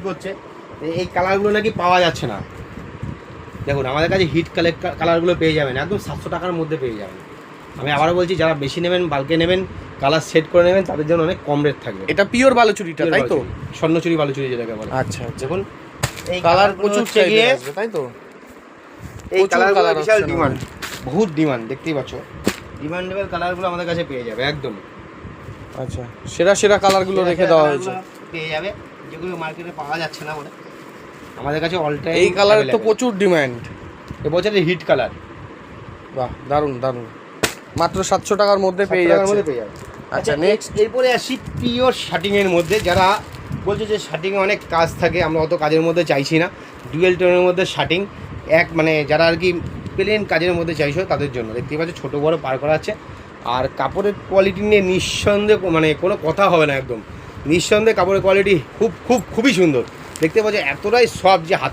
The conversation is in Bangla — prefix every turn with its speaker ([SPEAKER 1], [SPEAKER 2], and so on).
[SPEAKER 1] করছে এই কালারগুলো নাকি পাওয়া যাচ্ছে না। দেখুন আমাদের কাছে হিট কালারগুলো পেয়ে যাবেন একদম 700 টাকার মধ্যে পেয়ে যাবেন। আমি আবারও বলছি, যারা বেশি নেবেন, বাল্কে নেবেন, কালার সেট করে নেবেন, তাদের জন্য অনেক কম রেট থাকবে।
[SPEAKER 2] এটা পিওর বালুচুরিটা, তাই তো?
[SPEAKER 1] স্বর্ণচুরি বালুচুরি যেটাকে বলে।
[SPEAKER 2] আচ্ছা,
[SPEAKER 1] দেখুন এই
[SPEAKER 2] কালার প্রচুর চাহিদা আসবে, তাই তো?
[SPEAKER 1] এই কালারগুলো বিশাল ডিমান্ড, বহুত ডিমান্ড, দেখতেই পাচ্ছ। ডিমান্ডেবল কালারগুলো আমাদের কাছে পেয়ে যাবে একদম।
[SPEAKER 2] আচ্ছা, সেরা সেরা কালারগুলো রেখে দেওয়া হয়েছে,
[SPEAKER 1] পেয়ে যাবে, যেগুলো মার্কেটে পাওয়া যাচ্ছে না বলে আমাদের কাছে অল টাইম।
[SPEAKER 2] এই কালারের তো প্রচুর ডিমান্ড,
[SPEAKER 1] এবছরের হিট কালার।
[SPEAKER 2] বাহ, দারুণ দারুণ। মাত্র 700 টাকার মধ্যে পেয়ে যাচ্ছে। আচ্ছা, নেক্সট
[SPEAKER 1] এরপরে আসি পিওর শার্টিংয়ের মধ্যে। যারা বলছে যে শার্টিংয়ে অনেক কাজ থাকে, আমরা অত কাজের মধ্যে চাইছি না, ডুয়েল টোনের মধ্যে শার্টিং, মানে যারা আর কি প্লেন কাজের মধ্যে চাইছো তাদের জন্য। দেখতেই পাচ্ছ ছোটো বড়ো পার করা আছে। আর কাপড়ের কোয়ালিটি নিয়ে নিঃসন্দেহে মানে কোনো কথা হবে না, একদম নিঃসন্দেহে কাপড়ের কোয়ালিটি খুবই সুন্দর। দেখতে পাচ্ছ এতটাই সফট যে হাত